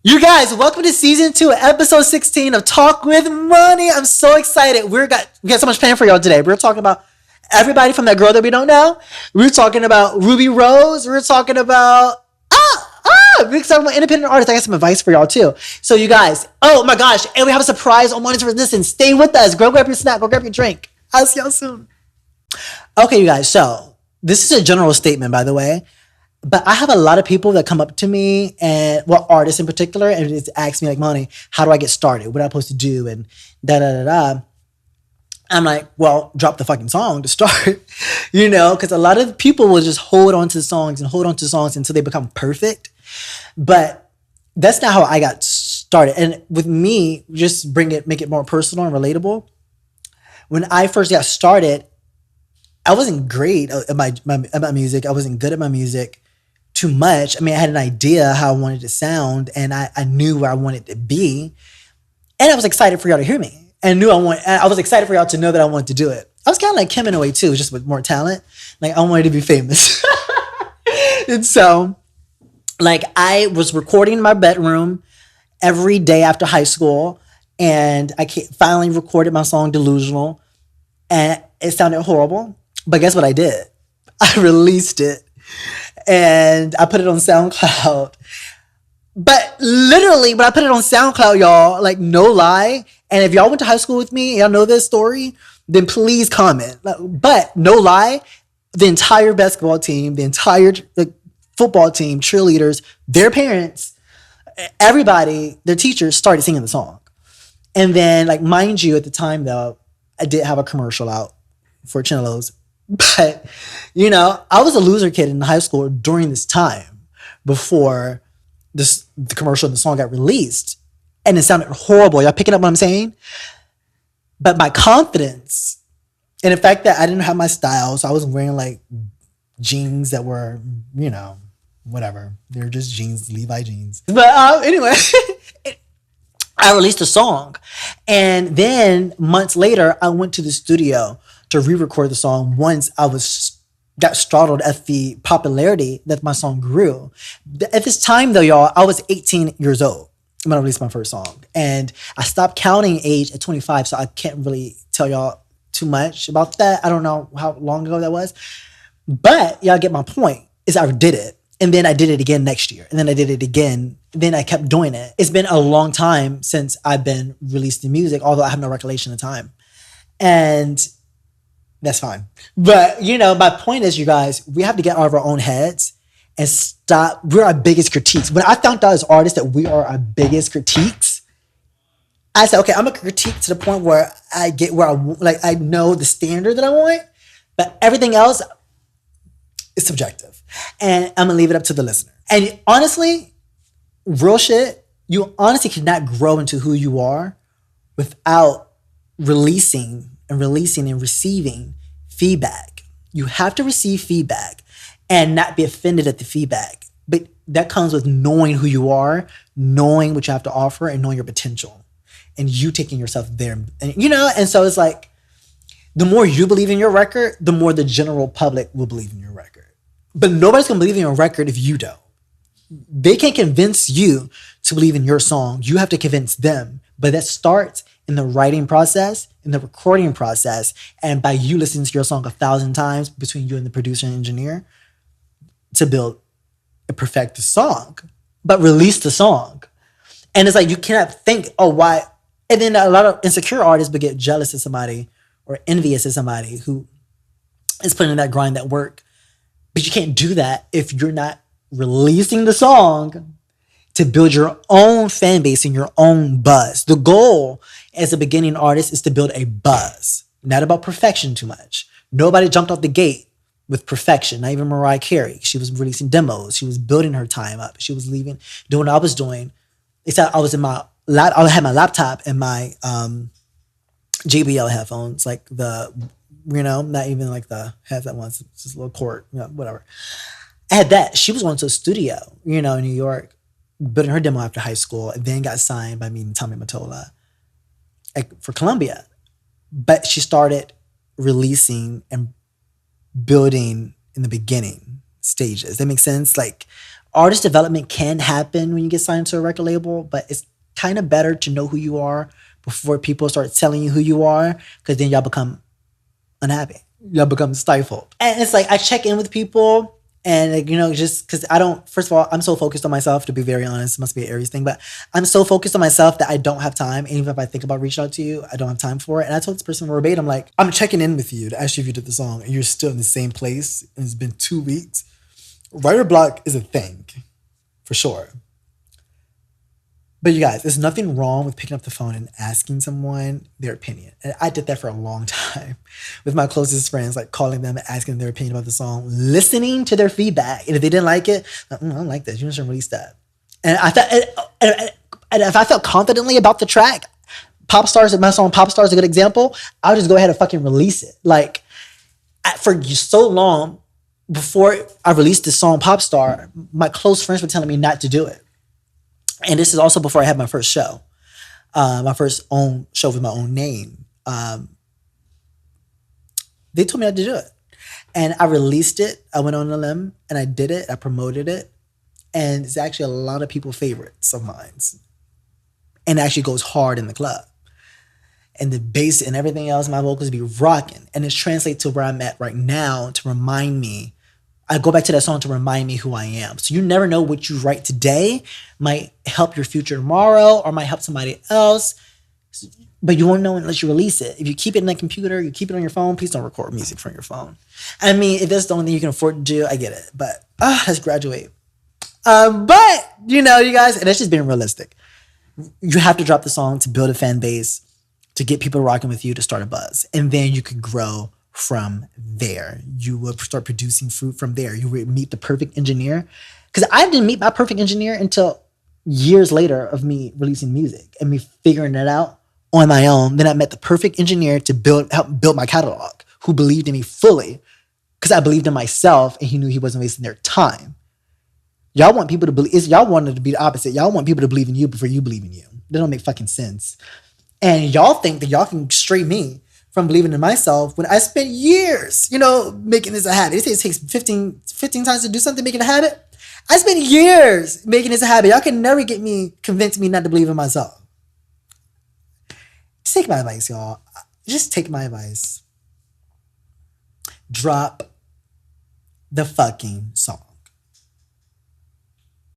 You guys, welcome to season 2, episode 16 of Talk with Money. I'm so excited. We got so much planned for y'all today. We're talking about everybody from that girl that we don't know. We're talking about Ruby Rose. We're talking about we're talking about independent artists. I got some advice for y'all too. So you guys, oh my gosh, and we have a surprise on Money's for Listen. Stay with us. Go grab your snack. Go grab your drink. I'll see y'all soon. Okay, you guys. So this is a general statement, by the way. But I have a lot of people that come up to me and artists in particular and just ask me like, Money, how do I get started? What am I supposed to do? And da da da da. I'm like, well, drop the fucking song to start, because a lot of people will just hold on to songs until they become perfect. But that's not how I got started. And with me, just make it more personal and relatable. When I first got started, I wasn't great at my music. I wasn't good at my music too much. I mean, I had an idea how I wanted to sound, and I knew where I wanted to be, and I was excited for y'all to hear me. And I was excited for y'all to know that I wanted to do it. I was kind of like Kim in a way too, just with more talent. Like I wanted to be famous, and so, like I was recording in my bedroom every day after high school, and I finally recorded my song "Delusional," and it sounded horrible. But guess what I did? I released it. And I put it on SoundCloud. But literally, when I put it on SoundCloud, y'all, like no lie. And if y'all went to high school with me, y'all know this story, then please comment. But no lie, the entire basketball team, the entire football team, cheerleaders, their parents, everybody, their teachers started singing the song. And then, mind you, at the time though, I did have a commercial out for Chinelos. But, I was a loser kid in high school during this time before the commercial and the song got released. And it sounded horrible. Y'all picking up what I'm saying? But my confidence and the fact that I didn't have my style, so I was wearing jeans that were, whatever. They're just jeans, Levi jeans. But anyway, I released a song. And then months later, I went to the studio to re-record the song once I got startled at the popularity that my song grew. At this time though, y'all, I was 18 years old when I released my first song. And I stopped counting age at 25, so I can't really tell y'all too much about that. I don't know how long ago that was. But y'all get my point, is I did it. And then I did it again next year. And then I did it again. Then I kept doing it. It's been a long time since I've been releasing music, although I have no recollection of time. And that's fine. But, my point is, you guys, we have to get out of our own heads and stop. We're our biggest critiques. When I found out as artists that we are our biggest critiques, I said, okay, I'm a critique to the point where I get where I know the standard that I want, but everything else is subjective. And I'm going to leave it up to the listener. And honestly, real shit, you honestly cannot grow into who you are without releasing and receiving feedback. You have to receive feedback and not be offended at the feedback. But that comes with knowing who you are, knowing what you have to offer, and knowing your potential. And you taking yourself there. And so it's like, the more you believe in your record, the more the general public will believe in your record. But nobody's going to believe in your record if you don't. They can't convince you to believe in your song. You have to convince them. But that starts in the writing process, in the recording process, and by you listening to your song 1,000 times between you and the producer and engineer to build and perfect the song, but release the song. And it's like, you cannot think, oh, why? And then a lot of insecure artists would get jealous of somebody or envious of somebody who is putting in that grind, that work. But you can't do that if you're not releasing the song to build your own fan base and your own buzz. The goal as a beginning artist is to build a buzz, not about perfection too much. Nobody jumped off the gate with perfection, not even Mariah Carey. She was releasing demos. She was building her time up. She was doing what I was doing. Except I was I had my laptop and my JBL headphones, not even like the headset ones, just a little cord, whatever. I had that. She was going to a studio, in New York, building her demo after high school, and then got signed by me and Tommy Mottola for Columbia. But she started releasing and building in the beginning stages. That makes sense? Like Artist development can happen when you get signed to a record label, but it's kind of better to know who you are before people start telling you who you are, because then y'all become unhappy. Y'all become stifled. And it's like I check in with people, and like, just because I don't, first of all, I'm so focused on myself, to be very honest. It must be an Aries thing, but I'm so focused on myself that I don't have time. And even if I think about reaching out to you, I don't have time for it. And I told this person verbatim, like, I'm checking in with you to ask you if you did the song and you're still in the same place and it's been 2 weeks. Writer block is a thing, for sure. But you guys, there's nothing wrong with picking up the phone and asking someone their opinion. And I did that for a long time with my closest friends, like calling them and asking their opinion about the song, listening to their feedback. And if they didn't like it, like, I don't like this. You shouldn't release that. And I thought, and if I felt confidently about the track, Pop Stars, my song Pop Stars is a good example, I'll just go ahead and fucking release it. Like, for so long, before I released the song Pop Star, my close friends were telling me not to do it. And this is also before I had my first show, my first own show with my own name. They told me not to do it. And I released it. I went on a limb and I did it. I promoted it. And it's actually a lot of people's favorites of mine. And it actually goes hard in the club. And the bass and everything else, my vocals be rocking. And it's translated to where I'm at right now to remind me. I go back to that song to remind me who I am. So you never know what you write today might help your future tomorrow or might help somebody else. But you won't know unless you release it. If you keep it in the computer, you keep it on your phone, please don't record music from your phone. I mean, if that's the only thing you can afford to do, I get it. But let's graduate. But, you guys, and that's just being realistic. You have to drop the song to build a fan base, to get people rocking with you, to start a buzz. And then you can grow from there. You will start producing fruit from there. You will meet the perfect engineer. Because I didn't meet my perfect engineer until years later of me releasing music and me figuring it out on my own. Then I met the perfect engineer to help build my catalog, who believed in me fully because I believed in myself and he knew he wasn't wasting their time. Y'all want people to believe, y'all wanted to be the opposite. Y'all want people to believe in you before you believe in you. That don't make fucking sense. And y'all think that y'all can stray me from believing in myself when I spent years, making this a habit. They say it takes 15 times to do something, making a habit. I spent years making this a habit. Y'all can never convince me not to believe in myself. Just take my advice, y'all. Just take my advice. Drop the fucking song.